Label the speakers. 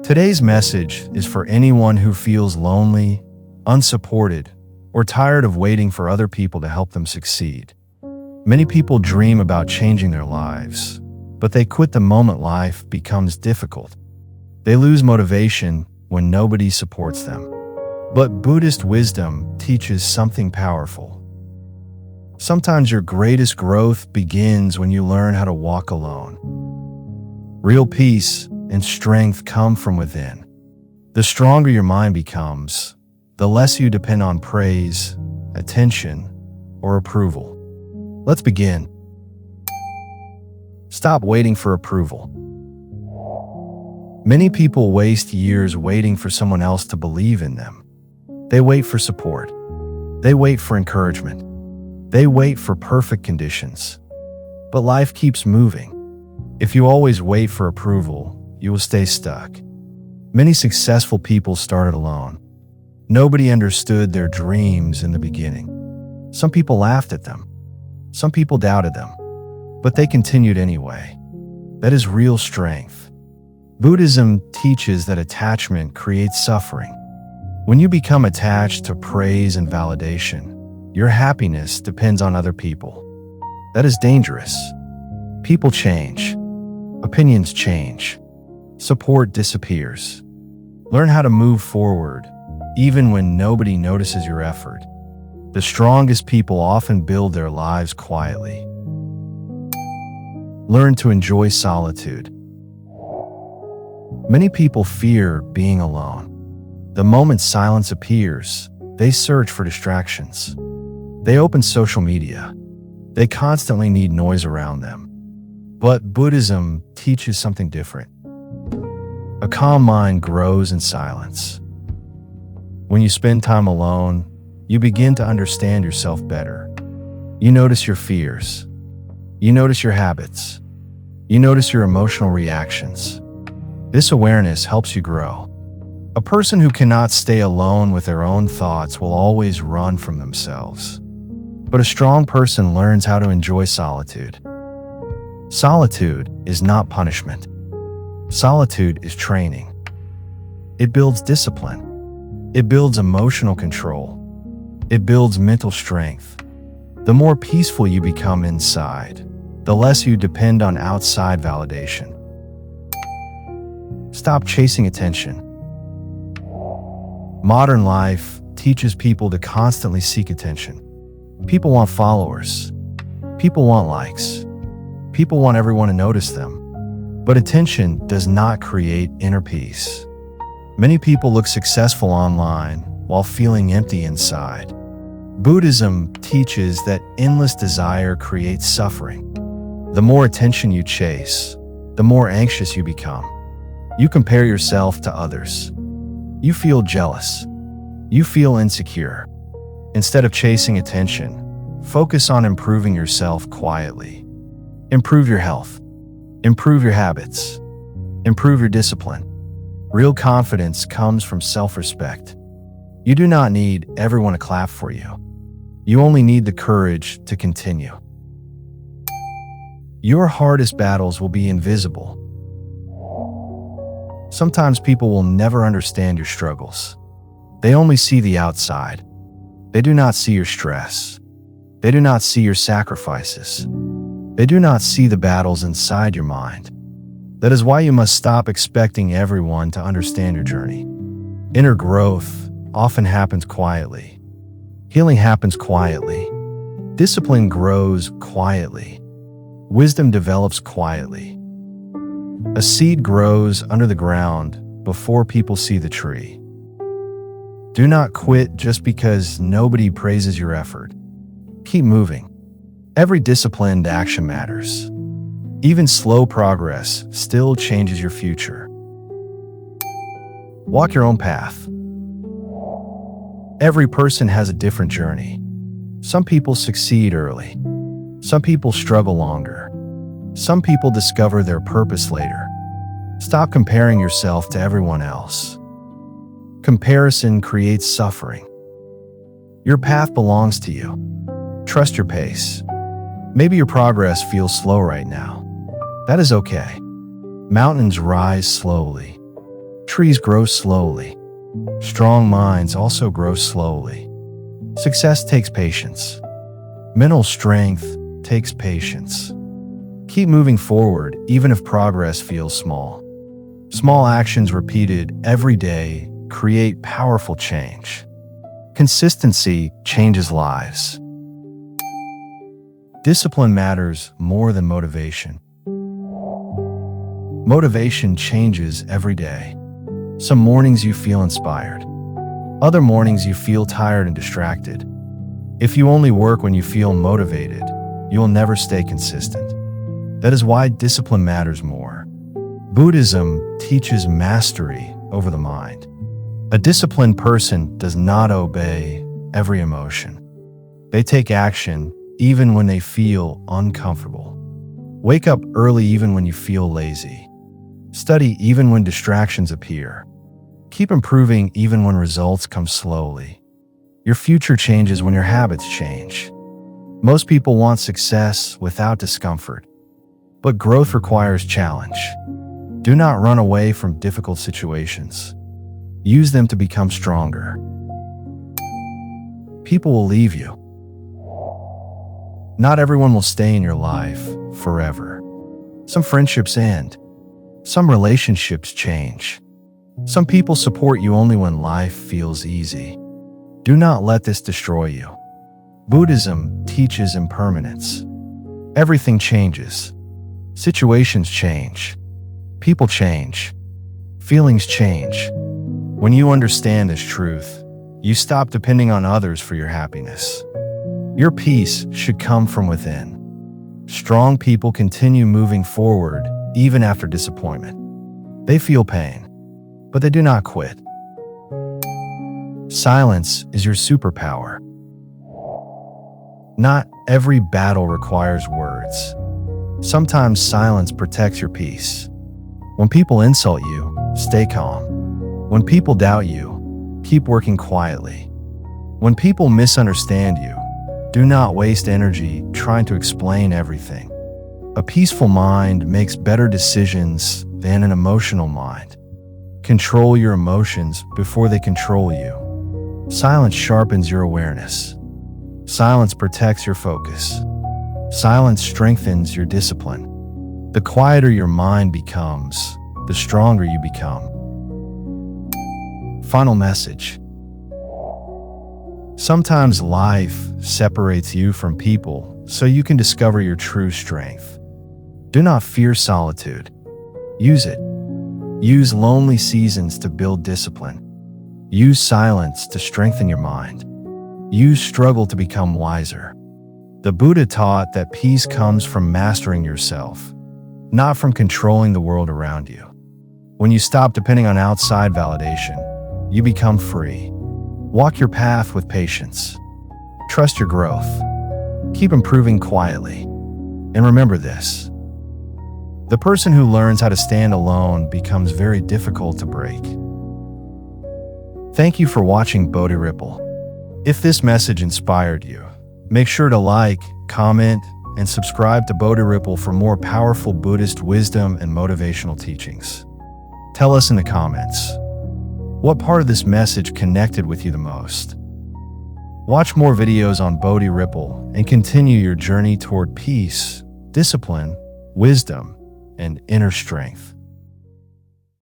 Speaker 1: Today's message is for anyone who feels lonely, unsupported, or tired of waiting for other people to help them succeed. Many people dream about changing their lives, but they quit the moment life becomes difficult. They lose motivation when nobody supports them. But Buddhist wisdom teaches something powerful. Sometimes your greatest growth begins when you learn how to walk alone. Real peace and strength come from within. The stronger your mind becomes, the less you depend on praise, attention, or approval. Let's begin. Stop waiting for approval. Many people waste years waiting for someone else to believe in them. They wait for support. They wait for encouragement. They wait for perfect conditions. But life keeps moving. If you always wait for approval, you will stay stuck. Many successful people started alone. Nobody understood their dreams in the beginning. Some people laughed at them. Some people doubted them. But they continued anyway. That is real strength. Buddhism teaches that attachment creates suffering. When you become attached to praise and validation, your happiness depends on other people. That is dangerous. People change. Opinions change. Support disappears. Learn how to move forward, even when nobody notices your effort. The strongest people often build their lives quietly. Learn to enjoy solitude. Many people fear being alone. The moment silence appears, they search for distractions. They open social media. They constantly need noise around them. But Buddhism teaches something different. A calm mind grows in silence. When you spend time alone, you begin to understand yourself better. You notice your fears. You notice your habits. You notice your emotional reactions. This awareness helps you grow. A person who cannot stay alone with their own thoughts will always run from themselves. But a strong person learns how to enjoy solitude. Solitude is not punishment. Solitude is training. It builds discipline. It builds emotional control. It builds mental strength. The more peaceful you become inside, the less you depend on outside validation. Stop chasing attention. Modern life teaches people to constantly seek attention. People want followers. People want likes. People want everyone to notice them. But attention does not create inner peace. Many people look successful online while feeling empty inside. Buddhism teaches that endless desire creates suffering. The more attention you chase, the more anxious you become. You compare yourself to others. You feel jealous. You feel insecure. Instead of chasing attention, focus on improving yourself quietly. Improve your health. Improve your habits. Improve your discipline. Real confidence comes from self-respect. You do not need everyone to clap for you. You only need the courage to continue. Your hardest battles will be invisible. Sometimes people will never understand your struggles. They only see the outside. They do not see your stress. They do not see your sacrifices. They do not see the battles inside your mind. That is why you must stop expecting everyone to understand your journey. Inner growth often happens quietly. Healing happens quietly. Discipline grows quietly. Wisdom develops quietly. A seed grows under the ground before people see the tree. Do not quit just because nobody praises your effort. Keep moving. Every disciplined action matters. Even slow progress still changes your future. Walk your own path. Every person has a different journey. Some people succeed early. Some people struggle longer. Some people discover their purpose later. Stop comparing yourself to everyone else. Comparison creates suffering. Your path belongs to you. Trust your pace. Maybe your progress feels slow right now. That is okay. Mountains rise slowly. trees grow slowly. Strong minds also grow slowly. Success takes patience. Mental strength takes patience. Keep moving forward even if progress feels small. Small actions repeated every day create powerful change. Consistency changes lives. Discipline matters more than motivation. Motivation changes every day. Some mornings you feel inspired. Other mornings you feel tired and distracted. If you only work when you feel motivated, you'll never stay consistent. That is why discipline matters more. Buddhism teaches mastery over the mind. A disciplined person does not obey every emotion. They take action even when they feel uncomfortable. Wake up early even when you feel lazy. Study even when distractions appear. Keep improving even when results come slowly. Your future changes when your habits change. Most people want success without discomfort, but growth requires challenge. Do not run away from difficult situations. Use them to become stronger. People will leave you. Not everyone will stay in your life forever. Some friendships end. Some relationships change. Some people support you only when life feels easy. Do not let this destroy you. Buddhism teaches impermanence. Everything changes. Situations change. People change. Feelings change. When you understand this truth, you stop depending on others for your happiness. Your peace should come from within. Strong people continue moving forward even after disappointment. They feel pain, but they do not quit. Silence is your superpower. Not every battle requires words. Sometimes silence protects your peace. When people insult you, stay calm. When people doubt you, keep working quietly. When people misunderstand you, do not waste energy trying to explain everything. A peaceful mind makes better decisions than an emotional mind. Control your emotions before they control you. Silence sharpens your awareness. Silence protects your focus. Silence strengthens your discipline. The quieter your mind becomes, the stronger you become. Final message. Sometimes life separates you from people so you can discover your true strength. Do not fear solitude. Use it. Use lonely seasons to build discipline. Use silence to strengthen your mind. Use struggle to become wiser. The Buddha taught that peace comes from mastering yourself, not from controlling the world around you. When you stop depending on outside validation, you become free. Walk your path with patience. Trust your growth. Keep improving quietly. And remember this: the person who learns how to stand alone becomes very difficult to break. Thank you for watching Bodhi Ripple. If this message inspired you, make sure to like, comment, and subscribe to Bodhi Ripple for more powerful Buddhist wisdom and motivational teachings. Tell us in the comments, what part of this message connected with you the most? Watch more videos on Bodhi Ripple and continue your journey toward peace, discipline, wisdom, and inner strength.